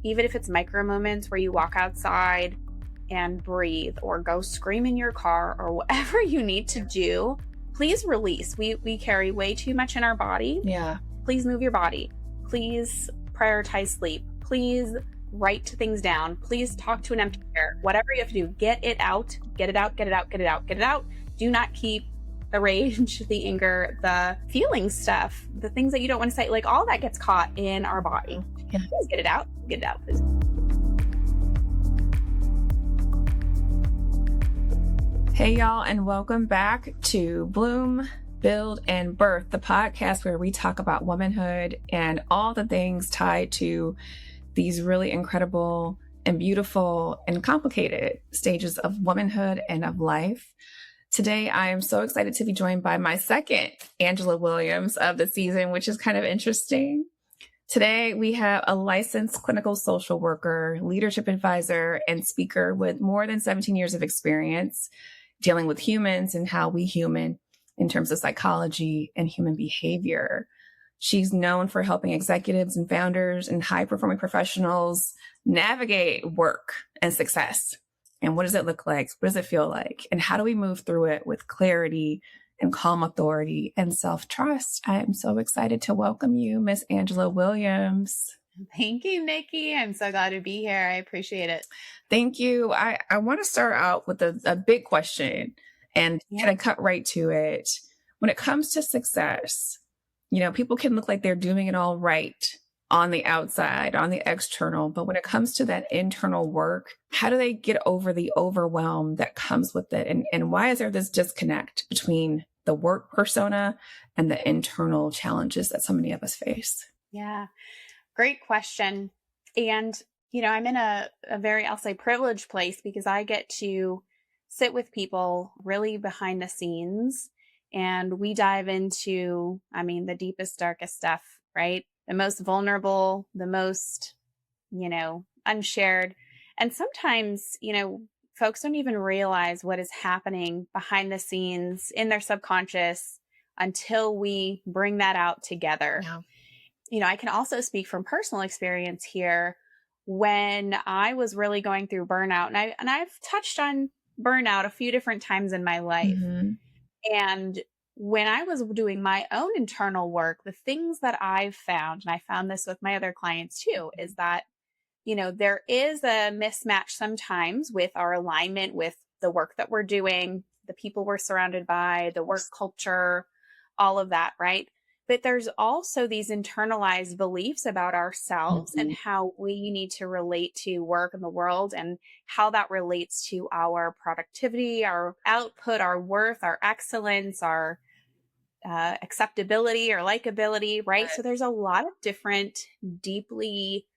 even if it's micro moments where you walk outside and breathe or go scream in your car or whatever you need to do, please release. We carry way too much in our body. Yeah. Please move your body. Please prioritize sleep. Please write things down. Please talk to an empty chair. Whatever you have to do, get it out, get it out, get it out, get it out, get it out. Do not keep the rage, the anger, the feeling stuff, the things that you don't want to say, like all that gets caught in our body. Yeah. Please get it out, please. Hey, y'all, and welcome back to Bloom, Build, and Birth, the podcast where we talk about womanhood and all the things tied to these really incredible and beautiful and complicated stages of womanhood and of life. Today, I am so excited to be joined by my second Angela Williams of the season, which is kind of interesting. Today, we have a licensed clinical social worker, leadership advisor, and speaker with more than 17 years of experience dealing with humans and how we human in terms of psychology and human behavior. She's known for helping executives and founders and high-performing professionals navigate work and success. And what does it look like? What does it feel like? And how do we move through it with clarity and calm authority and self-trust? I am so excited to welcome you, Miss Angela Williams. Thank you, Nikki. I'm so glad to be here. I appreciate it. Thank you. I want to start out with a big question and kind of cut right to it. When it comes to success, you know, people can look like they're doing it all right on the outside, on the external, but when it comes to that internal work, how do they get over the overwhelm that comes with it? And why is there this disconnect between the work persona and the internal challenges that so many of us face? Yeah. Great question. And, you know, I'm in a very, I'll say, privileged place because I get to sit with people really behind the scenes and we dive into, the deepest, darkest stuff, right? The most vulnerable, the most, unshared. And sometimes, folks don't even realize what is happening behind the scenes in their subconscious until we bring that out together. Yeah. I can also speak from personal experience here. When I was really going through burnout, and I've touched on burnout a few different times in my life. Mm-hmm. And when I was doing my own internal work, the things that I've found, and I found this with my other clients too, is that, there is a mismatch sometimes with our alignment with the work that we're doing, the people we're surrounded by, the work culture, all of that, right? But there's also these internalized beliefs about ourselves and how we need to relate to work and the world and how that relates to our productivity, our output, our worth, our excellence, our acceptability or likability, right? So there's a lot of different deeply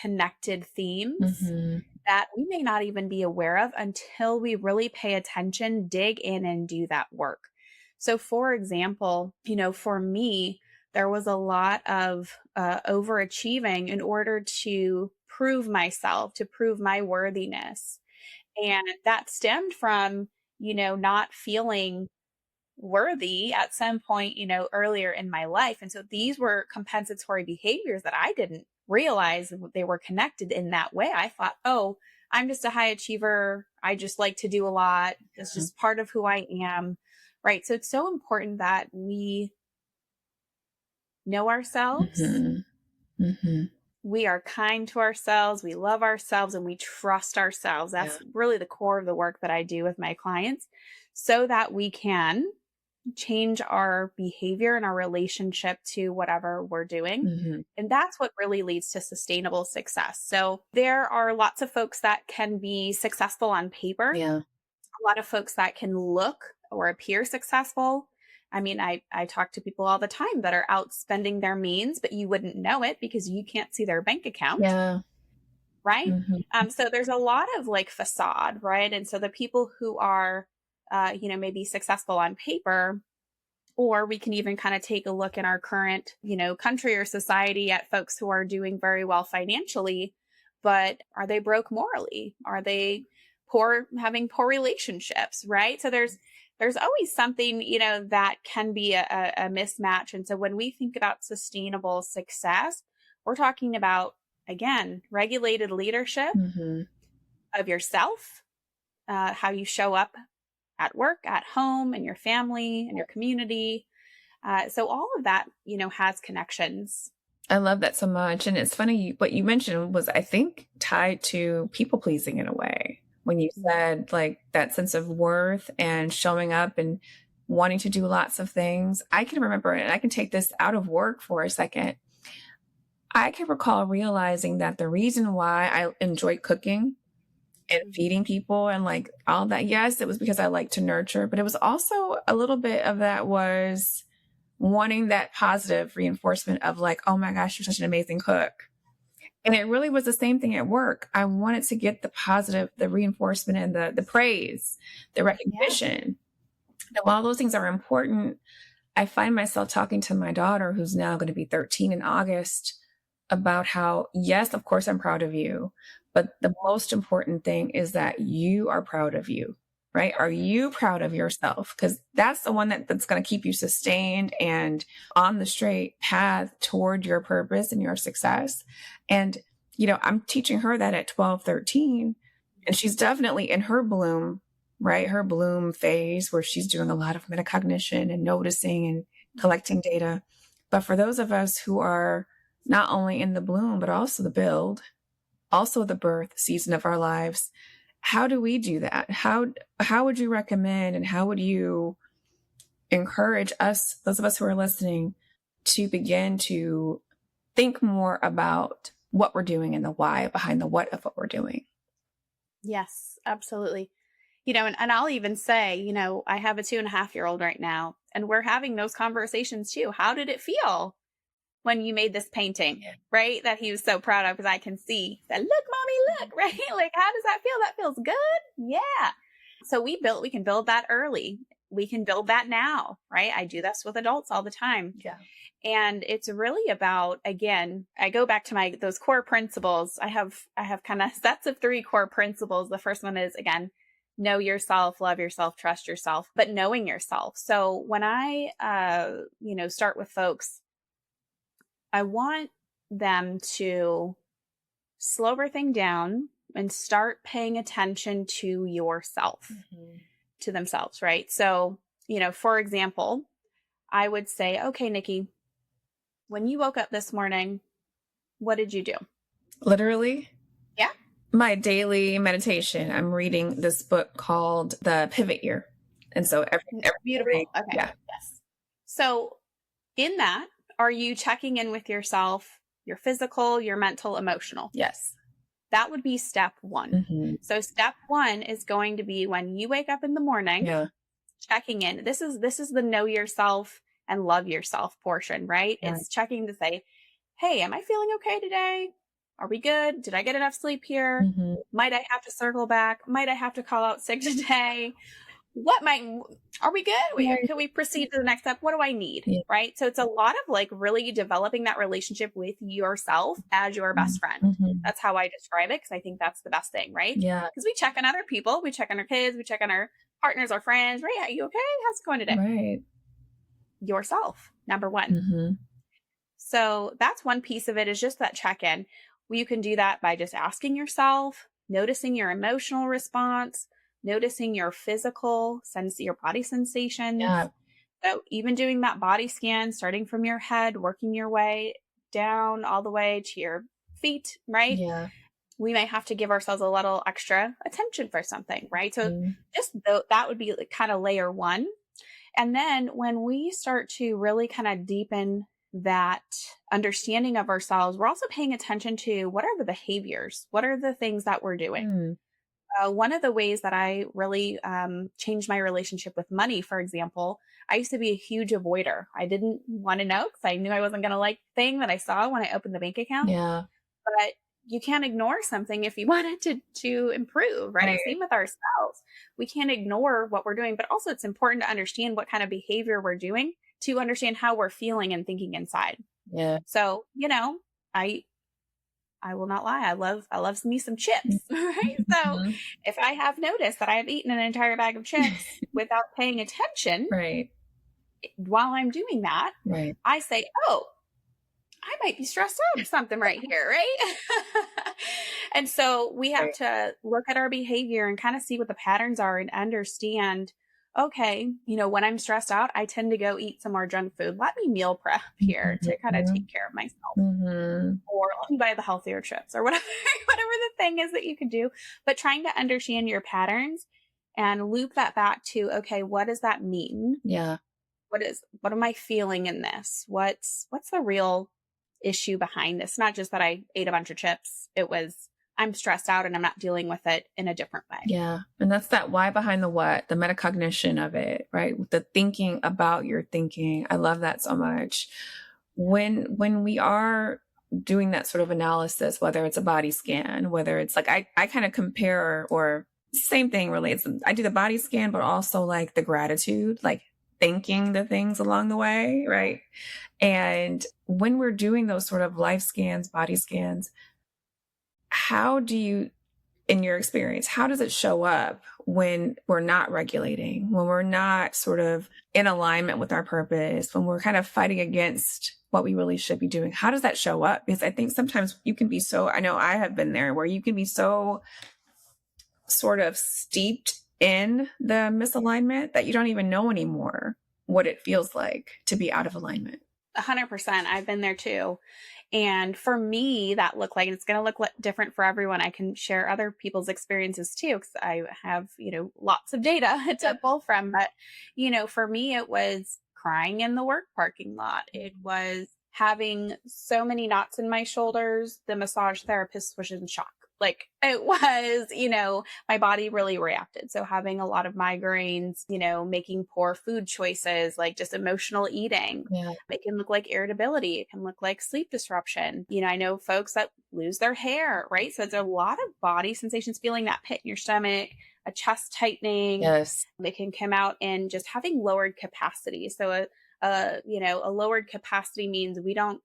connected themes that we may not even be aware of until we really pay attention, dig in, and do that work. So for example, for me, there was a lot of overachieving in order to prove myself, to prove my worthiness. And that stemmed from, not feeling worthy at some point, earlier in my life. And so these were compensatory behaviors that I didn't realize they were connected in that way. I thought, oh, I'm just a high achiever. I just like to do a lot. It's just part of who I am. Right. So it's so important that we know ourselves. We are kind to ourselves. We love ourselves and we trust ourselves. That's really the core of the work that I do with my clients so that we can change our behavior and our relationship to whatever we're doing. And that's what really leads to sustainable success. So there are lots of folks that can be successful on paper. Yeah. A lot of folks that can look or appear successful. I talk to people all the time that are out spending their means, but you wouldn't know it because you can't see their bank account. Yeah. Right. So there's a lot of like facade, right? And so the people who are, maybe successful on paper, or we can even kind of take a look in our current, country or society at folks who are doing very well financially, but are they broke morally? Are they having poor relationships? Right. So there's always something, that can be a mismatch. And so when we think about sustainable success, we're talking about again, regulated leadership of yourself, how you show up at work, at home, in your family, in your community. So all of that, has connections. I love that so much. And it's funny, what you mentioned was, I think, tied to people pleasing in a way. When you said like that sense of worth and showing up and wanting to do lots of things, I can remember, and I can take this out of work for a second. I can recall realizing that the reason why I enjoy cooking and feeding people and like all that, yes, it was because I like to nurture, but it was also a little bit of that was wanting that positive reinforcement of like, oh my gosh, you're such an amazing cook. And it really was the same thing at work. I wanted to get the positive, the reinforcement and the praise, the recognition. Yeah. Now, while those things are important, I find myself talking to my daughter, who's now going to be 13 in August, about how, yes, of course, I'm proud of you. But the most important thing is that you are proud of you, right? Are you proud of yourself? Because that's the one that's going to keep you sustained and on the straight path toward your purpose and your success. And, I'm teaching her that at 12, 13, and she's definitely in her bloom, right? Her bloom phase where she's doing a lot of metacognition and noticing and collecting data. But for those of us who are not only in the bloom, but also the build, also the birth season of our lives, how do we do that? How would you recommend, and how would you encourage us, those of us who are listening, to begin to think more about what we're doing and the why behind the what of what we're doing? Yes, absolutely. And I'll even say, I have a 2.5-year-old right now, and we're having those conversations too. How did it feel when you made this painting, right? That he was so proud of, because I can see that, look, mommy, look, right? Like, how does that feel? That feels good. Yeah. So we can build that early. We can build that now, right? I do this with adults all the time. Yeah. And it's really about, again, I go back to those core principles. I have kind of sets of 3 core principles. The first one is, again, know yourself, love yourself, trust yourself, but knowing yourself. So when I, start with folks, I want them to slow everything down and start paying attention to yourself, to themselves, right? So, for example, I would say, okay, Nikki, when you woke up this morning, what did you do? Literally? Yeah. My daily meditation. I'm reading this book called The Pivot Year. And so every beautiful. Day, okay. Yeah. Yes. So in that, are you checking in with yourself, your physical, your mental, emotional? Yes. That would be step 1. So step 1 is going to be when you wake up in the morning, checking in. This is the know yourself and love yourself portion, right? It's checking to say, hey, am I feeling okay today? Are we good? Did I get enough sleep here? Might I have to circle back? Might I have to call out sick today? Are we good? Can we proceed to the next step? What do I need? Right? So it's a lot of like really developing that relationship with yourself as your best friend. That's how I describe it, because I think that's the best thing, right? Yeah. Because we check on other people, we check on our kids, we check on our partners, our friends, right? Are you okay? How's it going today? Right. Yourself, number 1. So that's one piece of it, is just that check-in. Well, you can do that by just asking yourself, noticing your emotional response, noticing your physical your body sensations. Yeah. So even doing that body scan, starting from your head, working your way down all the way to your feet, right? Yeah. We may have to give ourselves a little extra attention for something, right? So just that would be kind of layer 1. And then when we start to really kind of deepen that understanding of ourselves, we're also paying attention to what are the behaviors, what are the things that we're doing. One of the ways that I really changed my relationship with money, for example, I used to be a huge avoider. I didn't want to know, because I knew I wasn't going to like the thing that I saw when I opened the bank account. Yeah. But you can't ignore something if you want it to improve, right? Same with ourselves. We can't ignore what we're doing, but also it's important to understand what kind of behavior we're doing to understand how we're feeling and thinking inside. Yeah. So, I will not lie. I love me some chips, right? So if I have noticed that I have eaten an entire bag of chips without paying attention, right, while I'm doing that, I say, oh, I might be stressed out or something right here, right? And so we have to look at our behavior and kind of see what the patterns are and understand, okay, when I'm stressed out, I tend to go eat some more junk food. Let me meal prep here to kind of take care of myself. Or let me buy the healthier chips or whatever, whatever the thing is that you can do. But trying to understand your patterns and loop that back to, okay, what does that mean? Yeah. What am I feeling in this? What's the real issue behind this? Not just that I ate a bunch of chips. It was, I'm stressed out and I'm not dealing with it in a different way. Yeah. And that's that why behind the what, the metacognition of it, right? The thinking about your thinking. I love that so much. When we are doing that sort of analysis, whether it's a body scan, whether it's like, I kind of compare, or same thing relates. I do the body scan, but also like the gratitude, like thanking the things along the way, right? And when we're doing those sort of life scans, body scans, how do you, in your experience, how does it show up when we're not regulating, when we're not sort of in alignment with our purpose, when we're kind of fighting against what we really should be doing? How does that show up? Because I think sometimes you can be so, I know I have been there, where you can be so sort of steeped in the misalignment that you don't even know anymore what it feels like to be out of alignment. 100%. I've been there too. And for me, that looked like, it's going to look different for everyone. I can share other people's experiences too, because I have, lots of data to pull from. But, for me, it was crying in the work parking lot. It was having so many knots in my shoulders. The massage therapist was in shock. Like it was, my body really reacted. So having a lot of migraines, making poor food choices, like just emotional eating, it can look like irritability. It can look like sleep disruption. I know folks that lose their hair, right? So it's a lot of body sensations, feeling that pit in your stomach, a chest tightening. Yes. It can come out in just having lowered capacity. So a lowered capacity means we don't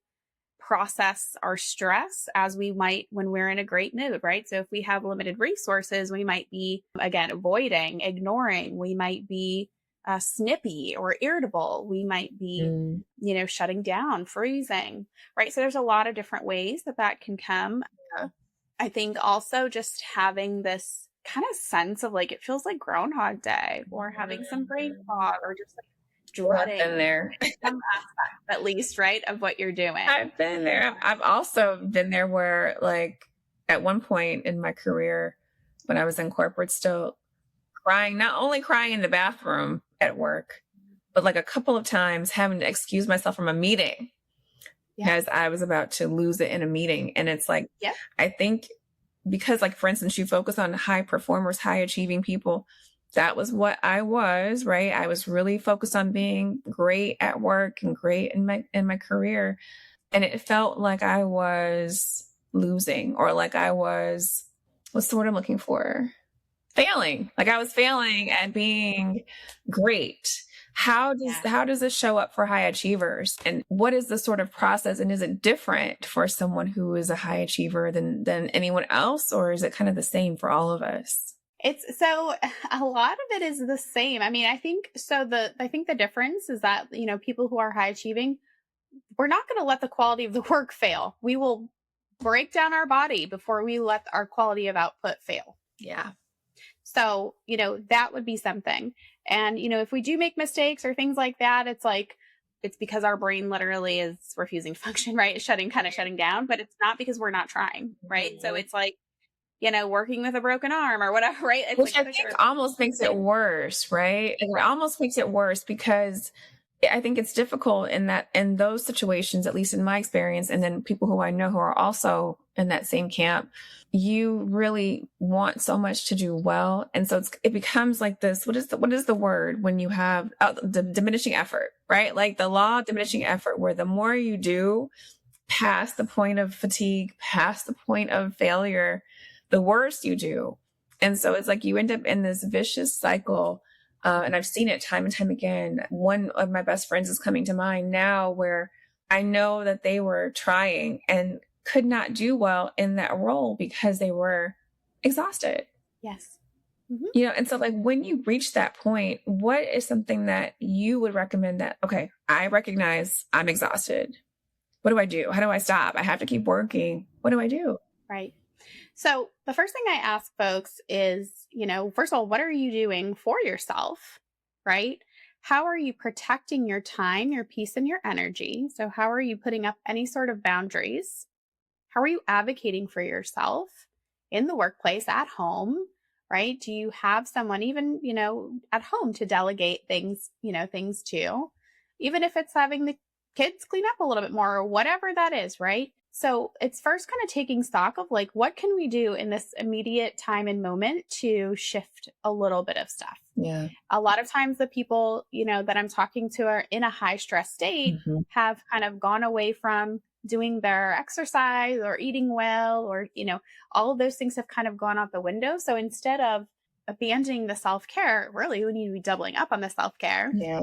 process our stress as we might when we're in a great mood, right? So if we have limited resources, we might be, again, avoiding, ignoring. We might be snippy or irritable. We might be, shutting down, freezing, right? So there's a lot of different ways that can come. I think also just having this kind of sense of like, it feels like Groundhog Day, or having some brain fog, or just like dreading. I've been there. Some aspect, at least, right, of what you're doing. I've been there. I've also been there where, like, at one point in my career, when I was in corporate, still crying, not only crying in the bathroom at work, but like a couple of times having to excuse myself from a meeting because I was about to lose it in a meeting. And it's like, I think because, like, for instance, you focus on high performers, high achieving people. That was what I was, right? I was really focused on being great at work and great in my career. And it felt like I was losing, or like I was, what's the word I'm looking for? Failing. Like I was failing at being great. How does this show up for high achievers? And what is the sort of process? And is it different for someone who is a high achiever than anyone else? Or is it kind of the same for all of us? It's so a lot of it is the same. I mean, I think the difference is that, people who are high achieving, we're not going to let the quality of the work fail. We will break down our body before we let our quality of output fail. Yeah. So, that would be something. And, if we do make mistakes or things like that, it's like, it's because our brain literally is refusing to function, right? It's shutting down, but it's not because we're not trying, right? So it's like, working with a broken arm or whatever, right? It's which like, I think almost makes it worse, right? It almost makes it worse because I think it's difficult in those situations, at least in my experience, and then people who I know who are also in that same camp, you really want so much to do well. And so it becomes like this, what is the word when you have the diminishing effort, right? Like the law of diminishing effort, where the more you do past the point of fatigue, past the point of failure, the worse you do. And so it's like you end up in this vicious cycle. And I've seen it time and time again. One of my best friends is coming to mind now, where I know that they were trying and could not do well in that role because they were exhausted. Yes. Mm-hmm. And so like when you reach that point, what is something that you would recommend that, okay, I recognize I'm exhausted. What do I do? How do I stop? I have to keep working. What do I do? Right. So the first thing I ask folks is, first of all, what are you doing for yourself? Right? How are you protecting your time, your peace, and your energy? So how are you putting up any sort of boundaries? How are you advocating for yourself in the workplace, at home? Right? Do you have someone even, at home to delegate things to, even if it's having the kids clean up a little bit more or whatever that is, right? So it's first kind of taking stock of like, what can we do in this immediate time and moment to shift a little bit of stuff? Yeah. A lot of times the people, that I'm talking to are in a high stress state, have kind of gone away from doing their exercise or eating well, or, all of those things have kind of gone out the window. So instead of abandoning the self-care, really we need to be doubling up on the self-care. Yeah.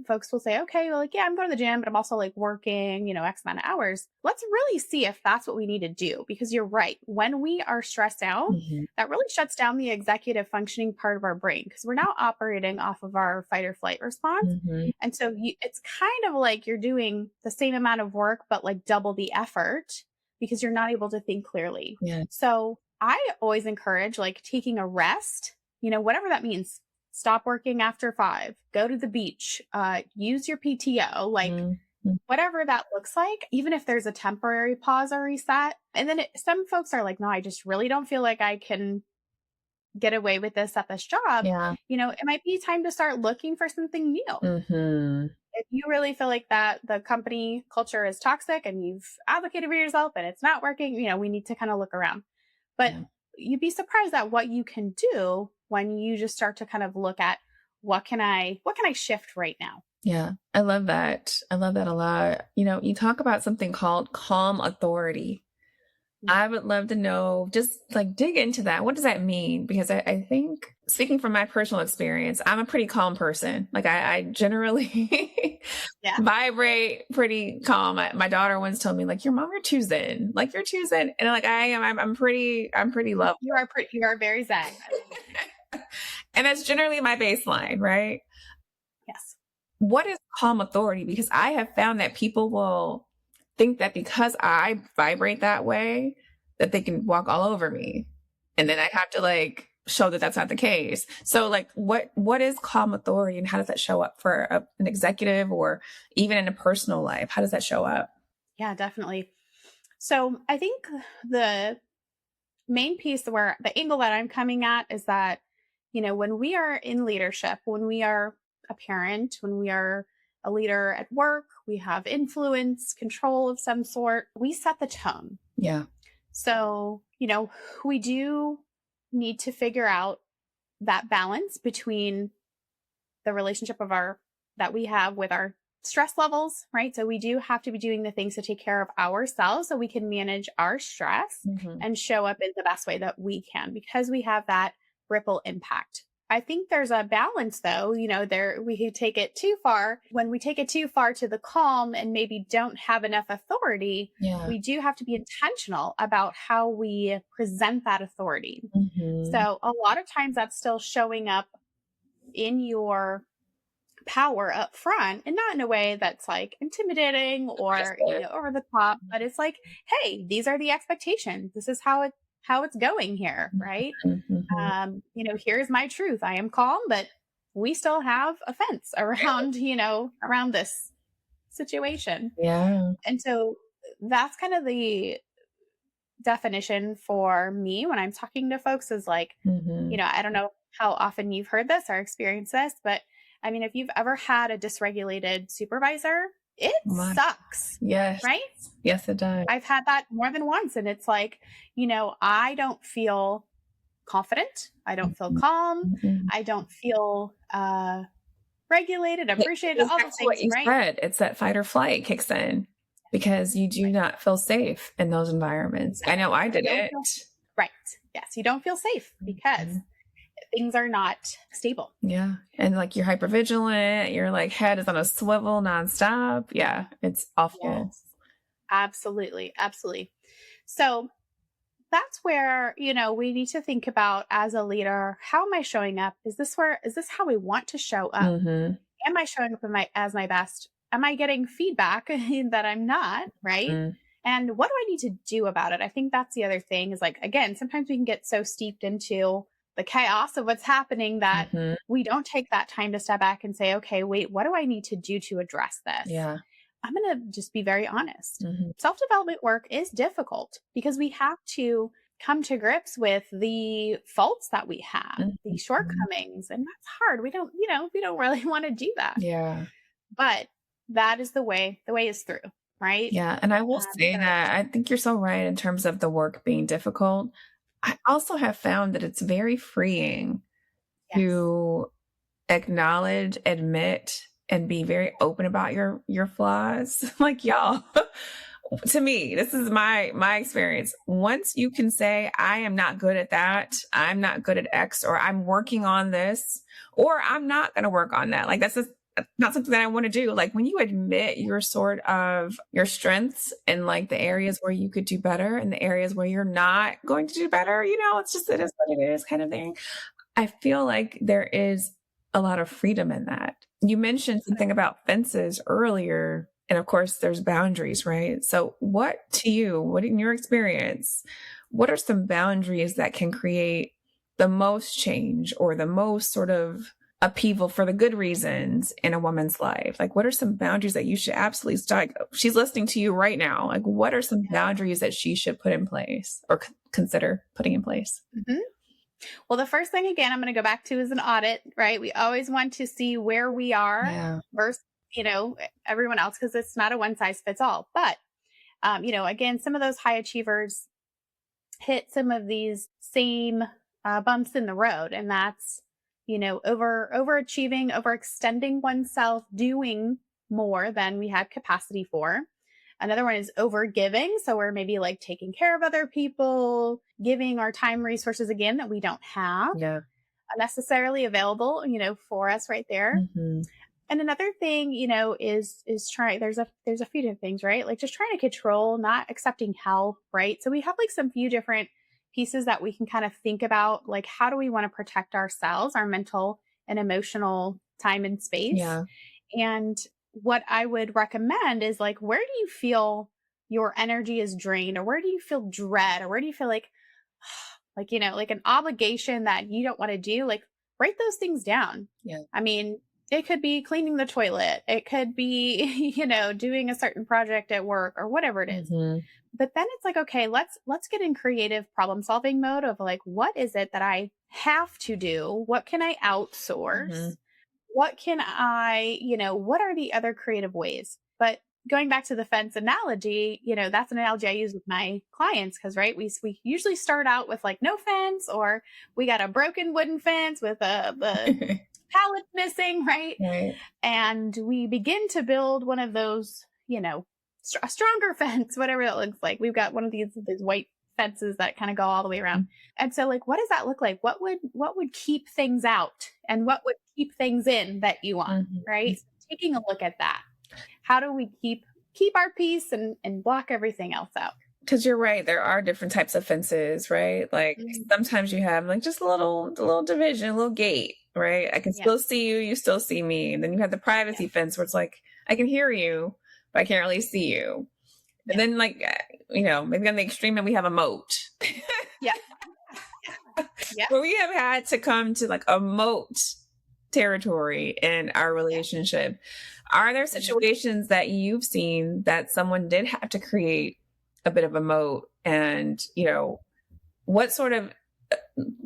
Folks will say, okay, well, like, yeah, I'm going to the gym, but I'm also like working, X amount of hours. Let's really see if that's what we need to do, because you're right. When we are stressed out, that really shuts down the executive functioning part of our brain, because we're now operating off of our fight or flight response. And so it's kind of like you're doing the same amount of work, but like double the effort, because you're not able to think clearly. Yeah. So I always encourage like taking a rest, whatever that means. Stop working after 5, go to the beach, use your PTO, like whatever that looks like, even if there's a temporary pause or reset. And then some folks are like, no, I just really don't feel like I can get away with this at this job. Yeah. It might be time to start looking for something new. If you really feel like that the company culture is toxic and you've advocated for yourself and it's not working, we need to kind of look around. But you'd be surprised at what you can do when you just start to kind of look at what can I shift right now? Yeah, I love that. I love that a lot. You talk about something called calm authority. I would love to know, just like dig into that. What does that mean? Because I think, speaking from my personal experience, I'm a pretty calm person. Like I generally vibrate pretty calm. My daughter once told me, like, your mom, you're too zen. Like you're too zen. And like I am, I'm pretty lovable. You are very zen. And that's generally my baseline, right? Yes. What is calm authority? Because I have found that people will think that because I vibrate that way, that they can walk all over me. And then I have to like show that that's not the case. So like, what is calm authority, and how does that show up for an executive, or even in a personal life? How does that show up? Yeah, definitely. So I think the main piece where the angle that I'm coming at is that, when we are in leadership, when we are a parent, when we are a leader at work, we have influence, control of some sort, we set the tone. Yeah. So, we do need to figure out that balance between the relationship that we have with our stress levels, right? So we do have to be doing the things to take care of ourselves so we can manage our stress and show up in the best way that we can, because we have that ripple impact. I think there's a balance though, we could take it too far. When we take it too far to the calm and maybe don't have enough authority, we do have to be intentional about how we present that authority. So a lot of times that's still showing up in your power up front, and not in a way that's like intimidating or over the top, but it's like, hey, these are the expectations. This is how it's going here, right? Here's my truth. I am calm, but we still have a fence around, around this situation. Yeah. And so that's kind of the definition for me when I'm talking to folks is like, I don't know how often you've heard this or experienced this, but I mean, if you've ever had a dysregulated supervisor, it sucks. Yes. Right? Yes, it does. I've had that more than once. And it's like, I don't feel confident. I don't feel calm. I don't feel regulated, appreciated, all those things. What you right? said. It's that fight or flight kicks in because you do not feel safe in those environments. I know I didn't. Right. Yes. You don't feel safe because things are not stable. Yeah. And like you're hypervigilant, your like head is on a swivel nonstop. Yeah. It's awful. Yes. Absolutely. Absolutely. So that's where, we need to think about as a leader, how am I showing up? Is this how we want to show up? Am I showing up as my best am I getting feedback that I'm not, right? Mm, And what do I need to do about it? I think that's the other thing is like, again, sometimes we can get so steeped into the chaos of what's happening that mhm. we don't take that time to step back and say, okay, wait, what do I need to do to address this? Yeah. I'm going to just be very honest. Mhm. Self development work is difficult because we have to come to grips with the faults that we have, the Mhm. shortcomings, and that's hard. We don't really want to do that. Yeah. But that is the way is through, right? Yeah, and I will say So that I think you're so right in terms of the work being difficult. I also have found that it's very freeing yes. to acknowledge, admit, and be very open about your flaws. Like, y'all, to me, this is my experience. Once you can say, I am not good at that, I'm not good at X, or I'm working on this, or I'm not going to work on that. Like, that's just not something that I want to do. Like, when you admit your sort of your strengths and like the areas where you could do better and the areas where you're not going to do better, it's just, it is what it is kind of thing. I feel like there is a lot of freedom in that. You mentioned something about fences earlier. And of course, there's boundaries, right? So, what in your experience, what are some boundaries that can create the most change or the most sort of upheaval for the good reasons in a woman's life? Like, what are some boundaries that you should absolutely start? She's listening to you right now. Like, what are some boundaries that she should put in place or consider putting in place? Mhm. Well, the first thing again, I'm going to go back to is an audit, right? We always want to see where we are Yeah. versus, everyone else because it's not a one size fits all. But, again, some of those high achievers hit some of these same bumps in the road, and that's, overachieving, overextending oneself, doing more than we had capacity for. Another one is over giving. So we're maybe like taking care of other people, giving our time resources again that we don't have Yeah. necessarily available, for us right there. Mhm. And another thing, is trying, there's a few different things, right? Like just trying to control, not accepting help, right? So we have like some few different pieces that we can kind of think about, like how do we want to protect ourselves, our mental and emotional time and space? Yeah. And what I would recommend is like, where do you feel your energy is drained, or where do you feel dread, or where do you feel like, like an obligation that you don't want to do? Like, write those things down. Yeah. I mean, it could be cleaning the toilet. It could be, doing a certain project at work or whatever it is. Mhm. But then it's like, okay, let's get in creative problem solving mode of like, what is it that I have to do? What can I outsource? Mhm. What can what are the other creative ways? But going back to the fence analogy, that's an analogy I use with my clients because, right, we usually start out with like no fence, or we got a broken wooden fence with the pallet missing, right? Right. And we begin to build one of those, a stronger fence, whatever it looks like. We've got one of these white fences that kind of go all the way around. And so like, what does that look like? What would keep things out and what would keep things in that you want, Mhm. right? So taking a look at that. How do we keep our peace and block everything else out? Because you're right, there are different types of fences, right? Like Mhm. sometimes you have like just a little division, a little gate, right? I can Yeah. still see you, you still see me. And then you have the Yeah. privacy fence where it's like I can hear you, but I can't really see you. And Yeah. then like maybe on the extreme end we have a moat. Yeah. Yeah. Where we have had to come to like a moat territory in our Yeah. relationship. Are there Mhm. situations that you've seen that someone did have to create a bit of a moat? And, what sort of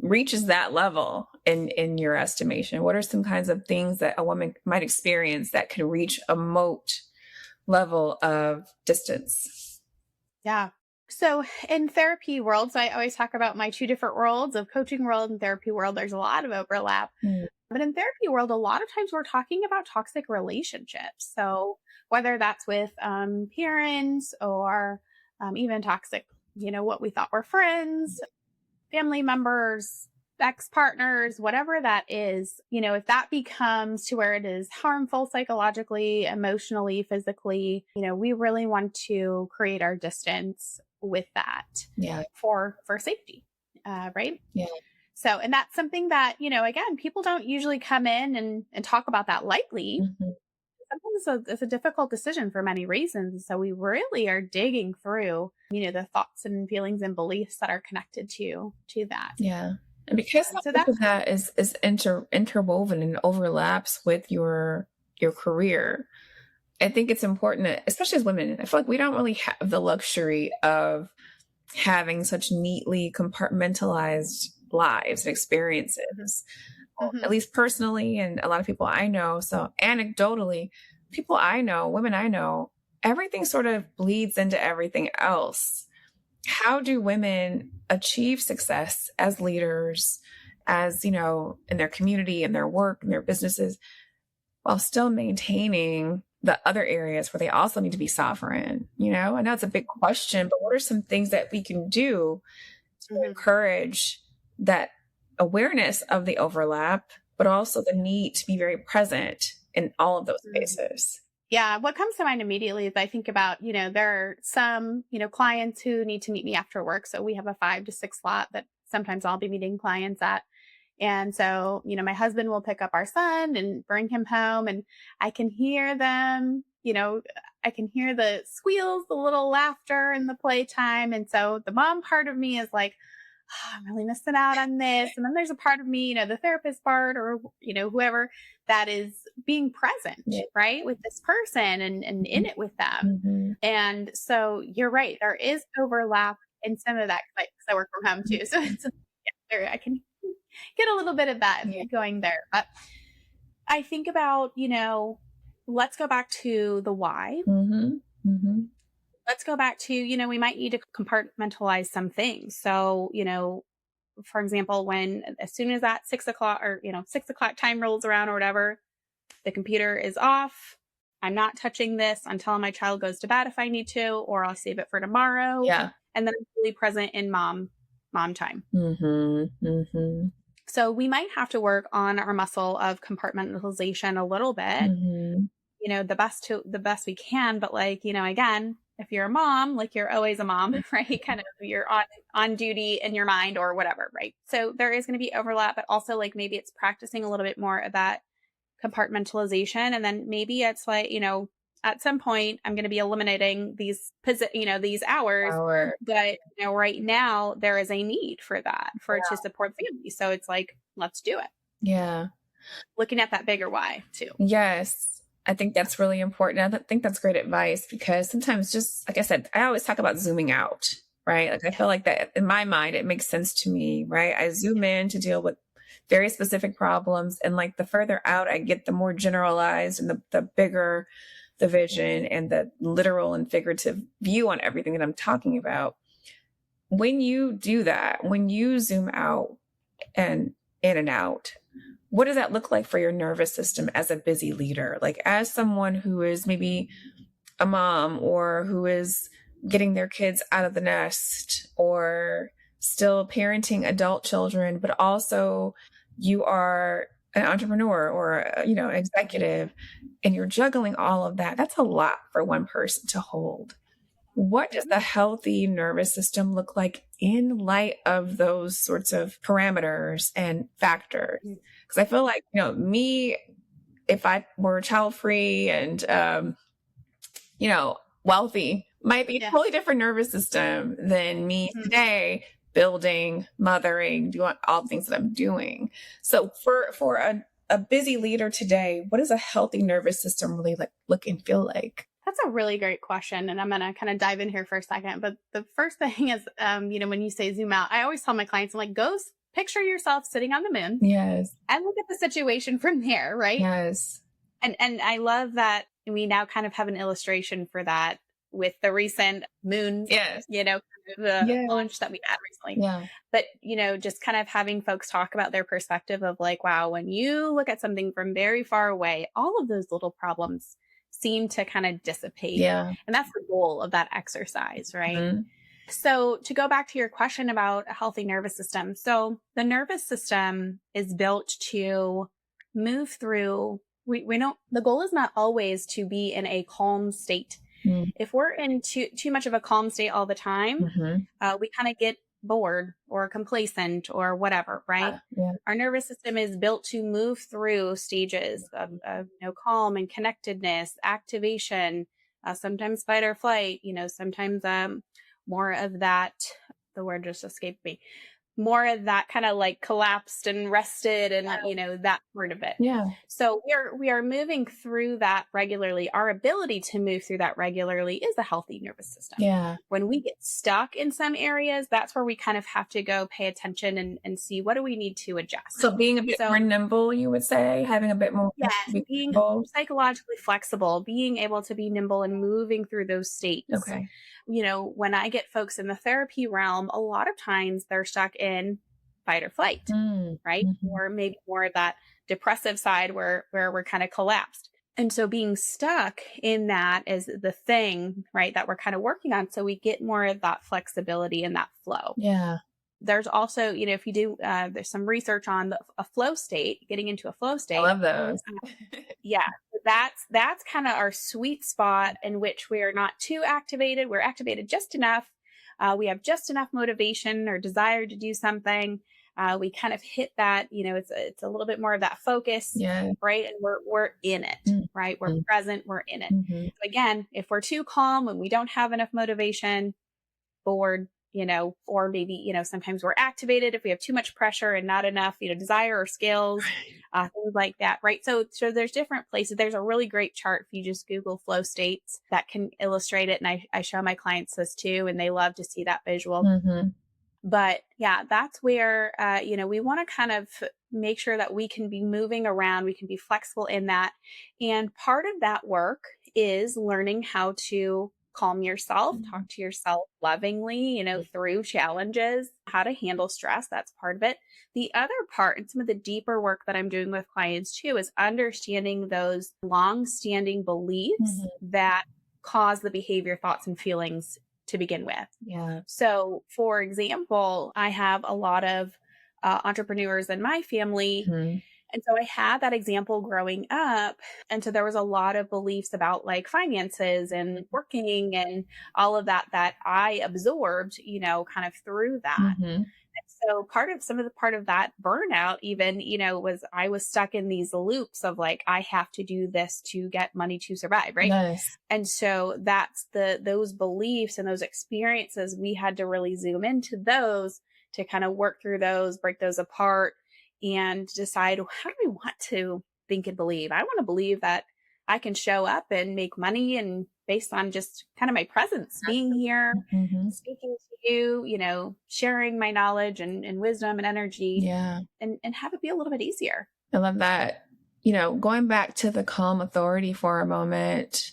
reaches that level in your estimation? What are some kinds of things that a woman might experience that could reach a moat level of distance? Yeah. So in therapy worlds, I always talk about my two different worlds of coaching world and therapy world. There's a lot of overlap. Mm. But in therapy world, a lot of times we're talking about toxic relationships. So whether that's with parents or even toxic, what we thought were friends, family members, ex partners, whatever that is, if that becomes to where it is harmful psychologically, emotionally, physically, we really want to create our distance with that Yeah. for safety, right? Yeah. So, and that's something that, again, people don't usually come in and talk about that lightly. Mhm. Sometimes it's a difficult decision for many reasons. So we really are digging through, the thoughts and feelings and beliefs that are connected to that. Yeah. And because so So much that's of that is interwoven and overlaps with your career, I think it's important that, especially as women, I feel like we don't really have the luxury of having such neatly compartmentalized lives and experiences, at Mhm. least personally, and a lot of people I know. So anecdotally, people I know, women I know, everything sort of bleeds into everything else. How do women achieve success as leaders, as, in their community, in their work, in their businesses, while still maintaining the other areas where they also need to be sovereign? I know it's a big question, but what are some things that we can do to Mhm. encourage that awareness of the overlap, but also the need to be very present in all of those Mhm. spaces? Yeah, what comes to mind immediately is I think about, there are some, clients who need to meet me after work. So we have a 5 to 6 slot that sometimes I'll be meeting clients at. And so, my husband will pick up our son and bring him home, and I can hear them, I can hear the squeals, the little laughter and the playtime. And so the mom part of me is like, "Oh, I'm really missing out on this." And then there's a part of me, the therapist part, or, whoever, that is being present, Yeah. right, with this person and in it with them. Mm-hmm. And so you're right. There is overlap in some of that because I work from home too. So it's, I can get a little bit of that Yeah. going there. But I think about, let's go back to the why. Mm-hmm. Mm-hmm. Let's go back to, we might need to compartmentalize some things. So, for example, as soon as that 6 o'clock or, 6 o'clock time rolls around or whatever, the computer is off. I'm not touching this until my child goes to bed if I need to, or I'll save it for tomorrow. Yeah. And then I'm fully present in mom time. Mm-hmm. Mm-hmm. So we might have to work on our muscle of compartmentalization a little bit, Mm-hmm. the best we can. But again, if you're a mom, you're always a mom, right? Kind of you're on duty in your mind or whatever, right? So there is going to be overlap, but also maybe it's practicing a little bit more of that compartmentalization. And then maybe it's at some point I'm going to be eliminating these hours, Our but right now there is a need for that to support family. So it's let's do it. Yeah. Looking at that bigger why too. Yes. I think that's really important. I think that's great advice because sometimes, just like I said, I always talk about zooming out, right? I feel like that in my mind, it makes sense to me, right? I zoom in to deal with very specific problems. And the further out I get, the more generalized and the bigger the vision and the literal and figurative view on everything that I'm talking about. When you do that, when you zoom out and in and out, what does that look like for your nervous system as a busy leader? As someone who is maybe a mom or who is getting their kids out of the nest or still parenting adult children, but also you are an entrepreneur or, executive, and you're juggling all of that. That's a lot for one person to hold. What does the healthy nervous system look like in light of those sorts of parameters and factors? Because I feel like, me, if I were child free and, wealthy, might be a totally different nervous system than me today, building, mothering, doing all the things that I'm doing. So for a busy leader today, what does a healthy nervous system really look and feel like? That's a really great question. And I'm going to kind of dive in here for a second. But the first thing is, when you say zoom out, I always tell my clients, I'm go picture yourself sitting on the moon. Yes. And look at the situation from there, right? Yes. And I love that we now kind of have an illustration for that with the recent moon, yes. The launch that we had recently. Yeah. But, just kind of having folks talk about their perspective of wow, when you look at something from very far away, all of those little problems seem to kind of dissipate. Yeah. And that's the goal of that exercise, right? Mm-hmm. So to go back to your question about a healthy nervous system. So the nervous system is built to move through. We don't, the goal is not always to be in a calm state. Mm-hmm. If we're in too much of a calm state all the time, we kind of get bored or complacent or whatever, right? Yeah. Our nervous system is built to move through stages of calm and connectedness, activation, sometimes fight or flight, sometimes more of that, the word just escaped me, more of that kind of like collapsed and rested and that part of it. Yeah. So we are moving through that regularly. Our ability to move through that regularly is a healthy nervous system. Yeah. When we get stuck in some areas, that's where we kind of have to go pay attention and see what do we need to adjust. So being a bit more nimble, you would say, having a bit more being nimble. psychologically flexible, being able to be nimble and moving through those states. Okay. When I get folks in the therapy realm, a lot of times they're stuck in fight or flight, right? Mm-hmm. Or maybe more of that depressive side where we're kind of collapsed. And so being stuck in that is the thing, right, that we're kind of working on. So we get more of that flexibility and that flow. Yeah. There's also, if you do, there's some research on a flow state, getting into a flow state. I love those. Yeah. That's kind of our sweet spot in which we are not too activated. We're activated just enough. We have just enough motivation or desire to do something. We kind of hit that, it's a little bit more of that focus, right? And we're in it, right? We're present, we're in it. Mm-hmm. So again, if we're too calm and we don't have enough motivation, bored, or maybe, sometimes we're activated if we have too much pressure and not enough, desire or skills, things like that. Right. So there's different places. There's a really great chart. If you just Google flow states that can illustrate it. And I show my clients this too, and they love to see that visual. Mm-hmm. But yeah, that's where, we want to kind of make sure that we can be moving around. We can be flexible in that. And part of that work is learning how to calm yourself, talk to yourself lovingly, through challenges, how to handle stress. That's part of it. The other part, and some of the deeper work that I'm doing with clients too, is understanding those long-standing beliefs that cause the behavior, thoughts, and feelings to begin with. Yeah. So for example, I have a lot of entrepreneurs in my family. And so I had that example growing up. And so there was a lot of beliefs about like finances and working and all of that I absorbed, kind of through that. And so part of that burnout even, was I was stuck in these loops of like, I have to do this to get money to survive. Right. Nice. And so that's those beliefs and those experiences, we had to really zoom into those to kind of work through those, break those apart, and decide, how do we want to think and believe? I want to believe that I can show up and make money, and based on just kind of my presence, being here, speaking to you, sharing my knowledge and wisdom and energy, and have it be a little bit easier. I love that. Going back to the calm authority for a moment,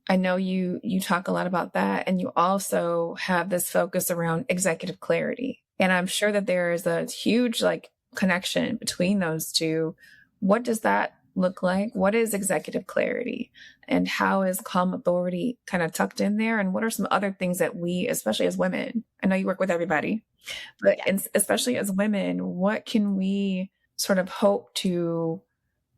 I know you talk a lot about that, and you also have this focus around executive clarity. And I'm sure that there is a huge connection between those two. What does that look like? What is executive clarity, and how is calm authority kind of tucked in there? And what are some other things that we, especially as women, I know you work with everybody, but especially as women, what can we sort of hope to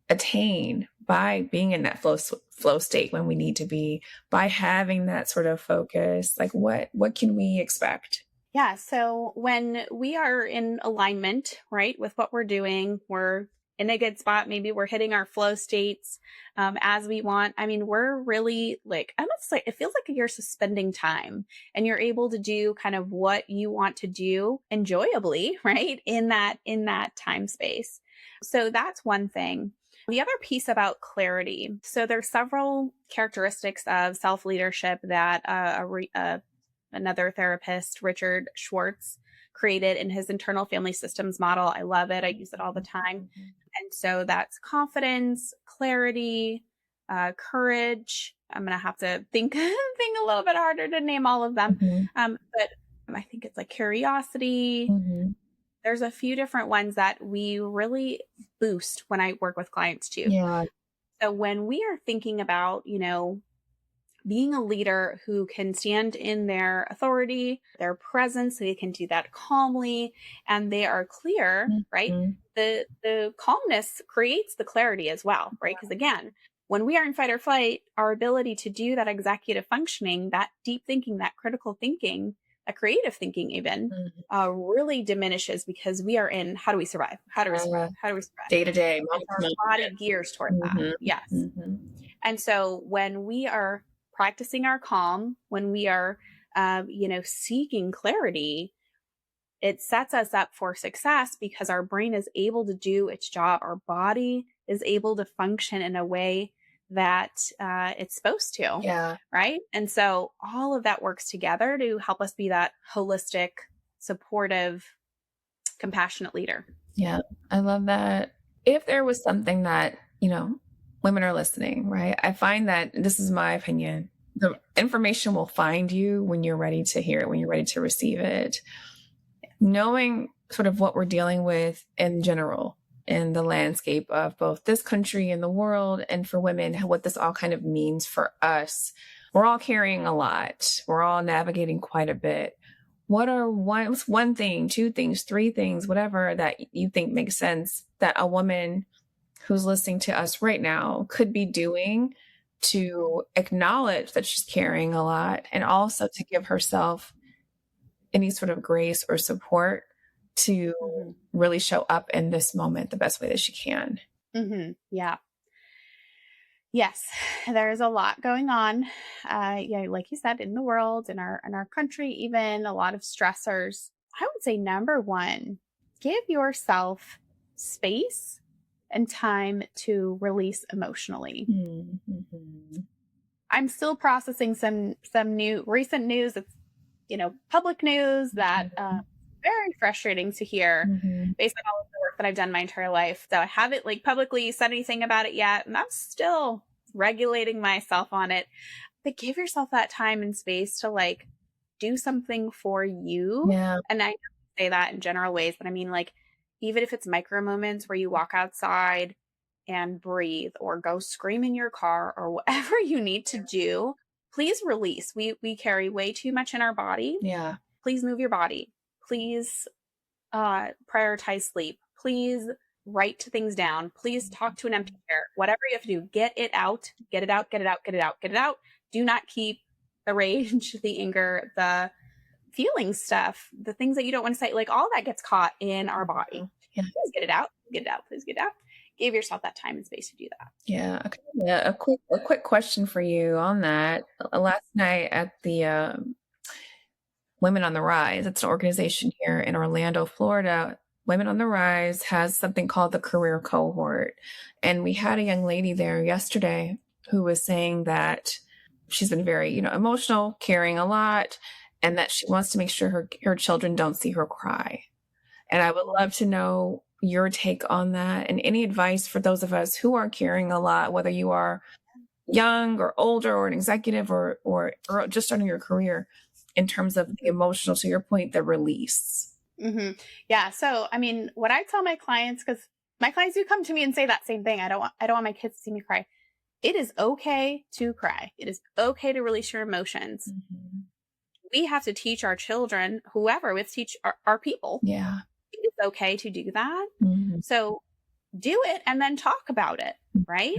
attain by being in that flow state when we need to be, by having that sort of focus? Like what can we expect? Yeah. So when we are in alignment, right, with what we're doing, we're in a good spot. Maybe we're hitting our flow states as we want. I mean, we're really almost like, it feels like you're suspending time and you're able to do kind of what you want to do enjoyably, right, in that time space. So that's one thing. The other piece about clarity. So there's several characteristics of self-leadership that another therapist, Richard Schwartz, created in his internal family systems model. I love it. I use it all the time. And so that's confidence, clarity, courage. I'm going to have to think a little bit harder to name all of them. But I think it's like curiosity. There's a few different ones that we really boost when I work with clients too. Yeah. So when we are thinking about, being a leader who can stand in their authority, their presence, so they can do that calmly, and they are clear, right? The calmness creates the clarity as well, right? Because again, when we are in fight or flight, our ability to do that executive functioning, that deep thinking, that critical thinking creative thinking even, really diminishes because we are in, how do we survive? How do we survive? How do we survive? Day to day, And so our body gears toward that. Yes. And so when we are practicing our calm, when we are, seeking clarity, it sets us up for success because our brain is able to do its job. Our body is able to function in a way that it's supposed to. Yeah. Right. And so all of that works together to help us be that holistic, supportive, compassionate leader. Yeah. I love that. If there was something that, women are listening, right? I find that, this is my opinion, the information will find you when you're ready to hear it, when you're ready to receive it. Knowing sort of what we're dealing with in general in the landscape of both this country and the world, and for women, what this all kind of means for us. We're all carrying a lot. We're all navigating quite a bit. What are one thing, two things, three things, whatever that you think makes sense that a woman who's listening to us right now could be doing to acknowledge that she's carrying a lot, and also to give herself any sort of grace or support to really show up in this moment the best way that she can? Yeah. Yes, there's a lot going on. Like you said, in the world, in our country, even a lot of stressors. I would say number one, give yourself space and time to release emotionally. I'm still processing some recent news. It's, public news that very frustrating to hear based on all of the work that I've done my entire life. So I haven't publicly said anything about it yet, and I'm still regulating myself on it. But give yourself that time and space to do something for you. Yeah. And I say that in general ways, but I mean even if it's micro moments where you walk outside and breathe, or go scream in your car, or whatever you need to do, please release. We carry way too much in our body. Yeah. Please move your body. Please prioritize sleep. Please write things down. Please talk to an empty chair. Whatever you have to do, get it out, get it out, get it out, get it out, get it out. Do not keep the rage, the anger, the feeling stuff, the things that you don't want to say, all that gets caught in our body. Yeah. Please get it out, get it out, please get it out. Give yourself that time and space to do that. Yeah. Okay. Yeah. A quick question for you on that. Last night at the Women on the Rise, it's an organization here in Orlando, Florida. Women on the Rise has something called the Career Cohort. And we had a young lady there yesterday who was saying that she's been very, emotional, caring a lot, and that she wants to make sure her children don't see her cry. And I would love to know your take on that, and any advice for those of us who are carrying a lot, whether you are young or older or an executive or just starting your career, in terms of the emotional, to your point, the release. Yeah. So, I mean, what I tell my clients, because my clients do come to me and say that same thing. I don't want my kids to see me cry. It is okay to cry. It is okay to release your emotions. We have to teach our children, whoever, we have to teach our people. Yeah. It's okay to do that. So do it and then talk about it, right?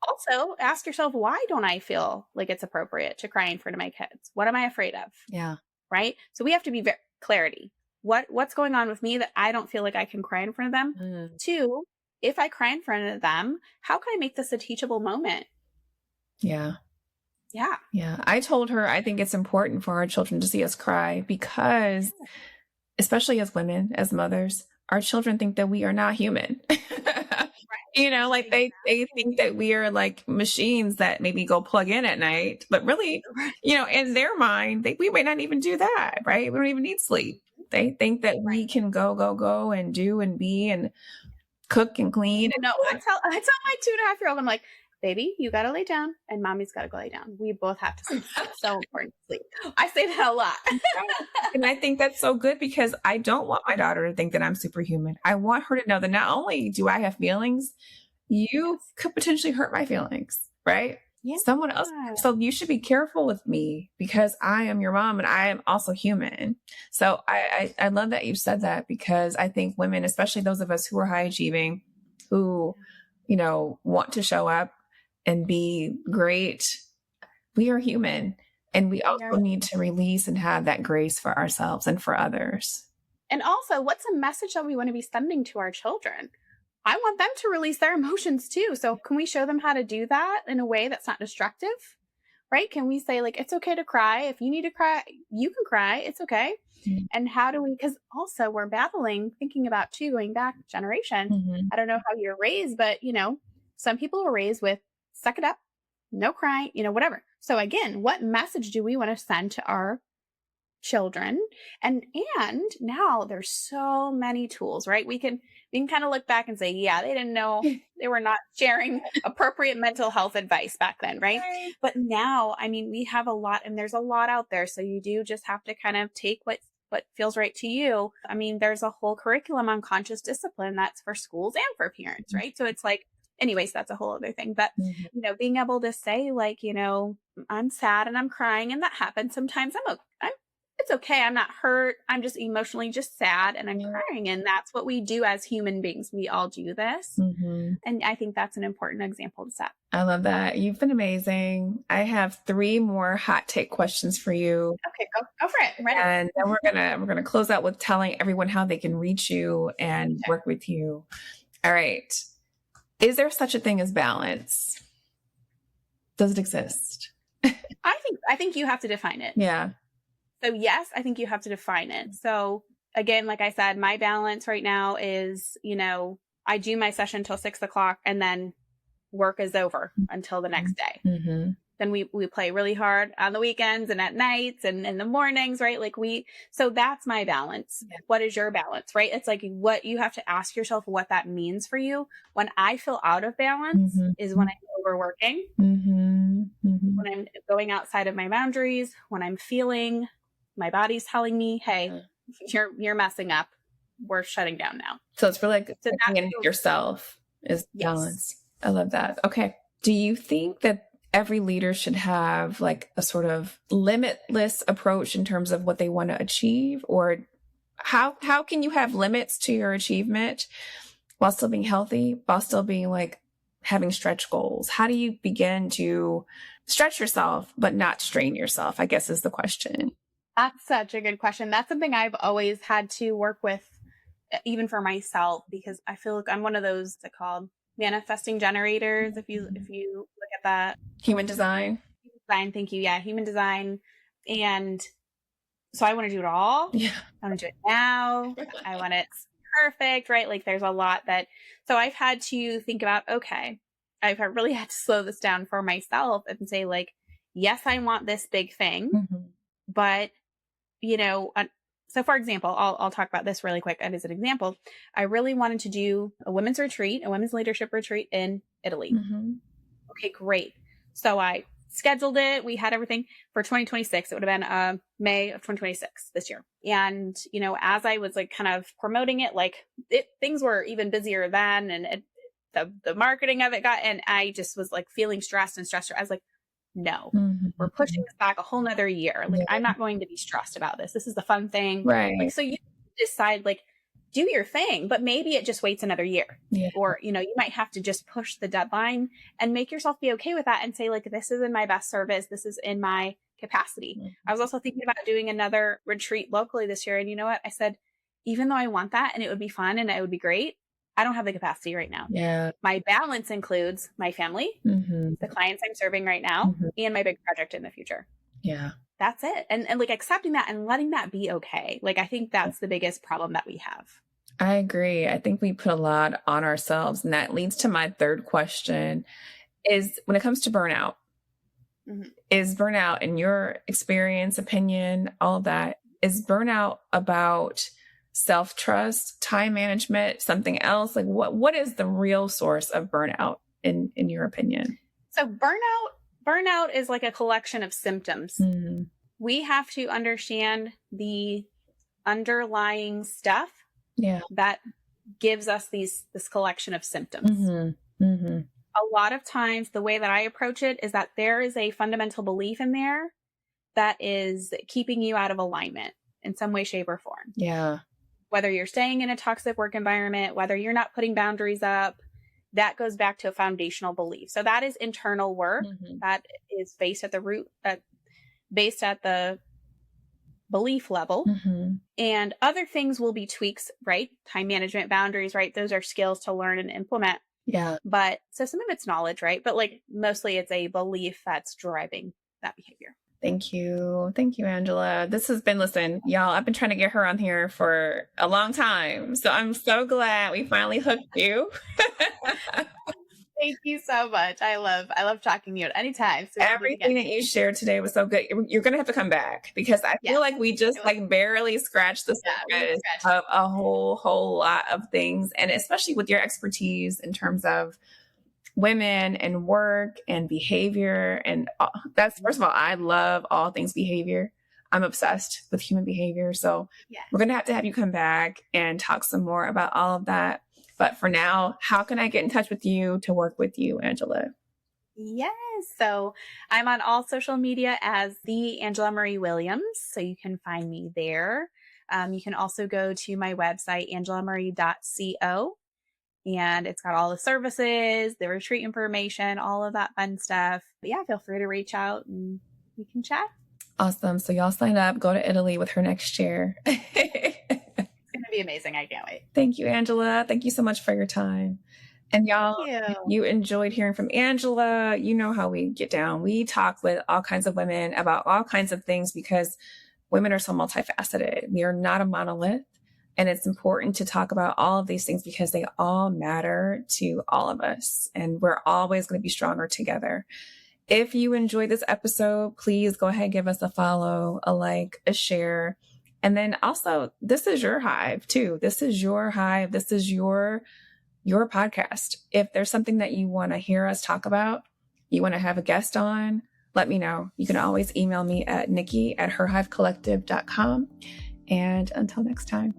Also, ask yourself, why don't I feel like it's appropriate to cry in front of my kids? What am I afraid of? Yeah. Right? So we have to be clarity. What's going on with me that I don't feel like I can cry in front of them? Two, if I cry in front of them, how can I make this a teachable moment? Yeah. Yeah. Yeah. I told her, I think it's important for our children to see us cry because, especially as women, as mothers, our children think that we are not human. They think that we are like machines that maybe go plug in at night, but really, in their mind, we might not even do that, right? We don't even need sleep. They think that we can go and do and be and cook and clean. No, I tell my 2.5-year-old, I'm like, baby, you got to lay down and mommy's got to go lay down. We both have to sleep. It's so important to sleep. I say that a lot. And I think that's so good because I don't want my daughter to think that I'm superhuman. I want her to know that not only do I have feelings, you could potentially hurt my feelings, right? Yeah. Someone else. So you should be careful with me because I am your mom and I am also human. So I love that you said that because I think women, especially those of us who are high achieving, who, want to show up and be great, we are human. And we also need to release and have that grace for ourselves and for others. And also, what's a message that we want to be sending to our children? I want them to release their emotions too. So can we show them how to do that in a way that's not destructive? Right? Can we say, like, it's okay to cry. If you need to cry, you can cry. It's okay. Mm-hmm. And how do we, because also we're battling, thinking about too, going back generation. Mm-hmm. I don't know how you're raised, but some people were raised with suck it up, no crying, whatever. So again, what message do we want to send to our children? And now there's so many tools, right? We can kind of look back and say, yeah, they didn't know, they were not sharing appropriate mental health advice back then, right? But now, we have a lot, and there's a lot out there. So you do just have to kind of take what feels right to you. There's a whole curriculum on conscious discipline that's for schools and for parents, right? So it's like, anyways, that's a whole other thing. But, being able to say, like, I'm sad and I'm crying, and that happens sometimes. It's okay. I'm not hurt. I'm just emotionally just sad and I'm crying. And that's what we do as human beings. We all do this. Mm-hmm. And I think that's an important example to set. I love that. You've been amazing. I have 3 more hot take questions for you. Okay, go for it. I'm ready. And then we're gonna close out with telling everyone how they can reach you and work with you. All right. Is there such a thing as balance? Does it exist? I think you have to define it. Yeah. So yes, I think you have to define it. So again, like I said, my balance right now is, I do my session till 6:00 and then work is over until the next day. Mm-hmm. Then we play really hard on the weekends and at nights and in the mornings, right? So that's my balance. Yeah. What is your balance, right? It's like what you have to ask yourself what that means for you. When I feel out of balance is when I'm overworking, when I'm going outside of my boundaries, when I'm feeling my body's telling me, hey, you're messing up. We're shutting down now. So it's really like looking at yourself is balance. I love that. Okay. Do you think that every leader should have like a sort of limitless approach in terms of what they want to achieve? Or how can you have limits to your achievement while still being healthy, while still being like having stretch goals? How do you begin to stretch yourself, but not strain yourself, I guess is the question. That's such a good question. That's something I've always had to work with, even for myself, because I feel like I'm one of those that called manifesting generators. If you look at that, human design. Thank you. Yeah, human design. And so I want to do it all. Yeah, I want to do it now. I want it perfect, right? Like there's a lot so I've had to think about. Okay, I've really had to slow this down for myself and say, like, yes, I want this big thing, but so for example, I'll talk about this really quick as an example. I really wanted to do a women's leadership retreat in Italy. Mm-hmm. Okay, great. So I scheduled it. We had everything for 2026. It would have been May of 2026 this year. And, as I was like kind of promoting it, things were even busier then. And the marketing of it and I just was like feeling stressed. I was like, no, we're pushing this back a whole nother year. Like, I'm not going to be stressed about this. This is the fun thing. Right. Like, so you decide, like, do your thing, but maybe it just waits another year. Yeah. Or, you might have to just push the deadline and make yourself be okay with that and say, like, this is in my best service. This is in my capacity. I was also thinking about doing another retreat locally this year. And you know what? I said, even though I want that and it would be fun and it would be great, I don't have the capacity right now. Yeah. My balance includes my family, the clients I'm serving right now, and my big project in the future. Yeah. That's it. And like accepting that and letting that be okay. Like, I think that's the biggest problem that we have. I agree. I think we put a lot on ourselves. And that leads to my third question is when it comes to burnout, is burnout, in your experience, opinion, all of that, is burnout about self-trust, time management, something else? Like what is the real source of burnout in your opinion? So burnout is like a collection of symptoms. We have to understand the underlying stuff that gives us this collection of symptoms. A lot of times the way that I approach it is that there is a fundamental belief in there that is keeping you out of alignment in some way, shape, or form. Yeah. Whether you're staying in a toxic work environment, whether you're not putting boundaries up, that goes back to a foundational belief. So that is internal work that is based at the root based at the belief level. Mm-hmm. And other things will be tweaks, right? Time management, boundaries, right? Those are skills to learn and implement. Yeah. But so some of it's knowledge, right? But like mostly it's a belief that's driving that behavior. Thank you. Thank you, Angela. This has been, listen, y'all, I've been trying to get her on here for a long time. So I'm so glad we finally hooked you. Thank you so much. I love talking to you at any time. So everything that you shared today was so good. You're going to have to come back because I feel like we just like barely scratched the surface of a whole lot of things. And especially with your expertise in terms of women and work and behavior. And that's, first of all, I love all things behavior. I'm obsessed with human behavior. So we're going to have you come back and talk some more about all of that. But for now, how can I get in touch with you to work with you, Angela? Yes. So I'm on all social media as the Angela Marie Williams. So you can find me there. You can also go to my website, angelamarie.co. And it's got all the services, the retreat information, all of that fun stuff. But yeah, feel free to reach out and we can chat. Awesome. So y'all sign up, go to Italy with her next year. It's going to be amazing. I can't wait. Thank you, Angela. Thank you so much for your time. And y'all, you enjoyed hearing from Angela. You know how we get down. We talk with all kinds of women about all kinds of things because women are so multifaceted. We are not a monolith. And it's important to talk about all of these things because they all matter to all of us. And we're always going to be stronger together. If you enjoyed this episode, please go ahead and give us a follow, a like, a share. And then also, this is your hive too. This is your hive. This is your podcast. If there's something that you want to hear us talk about, you want to have a guest on, let me know. You can always email me at nikki@herhivecollective.com. And until next time.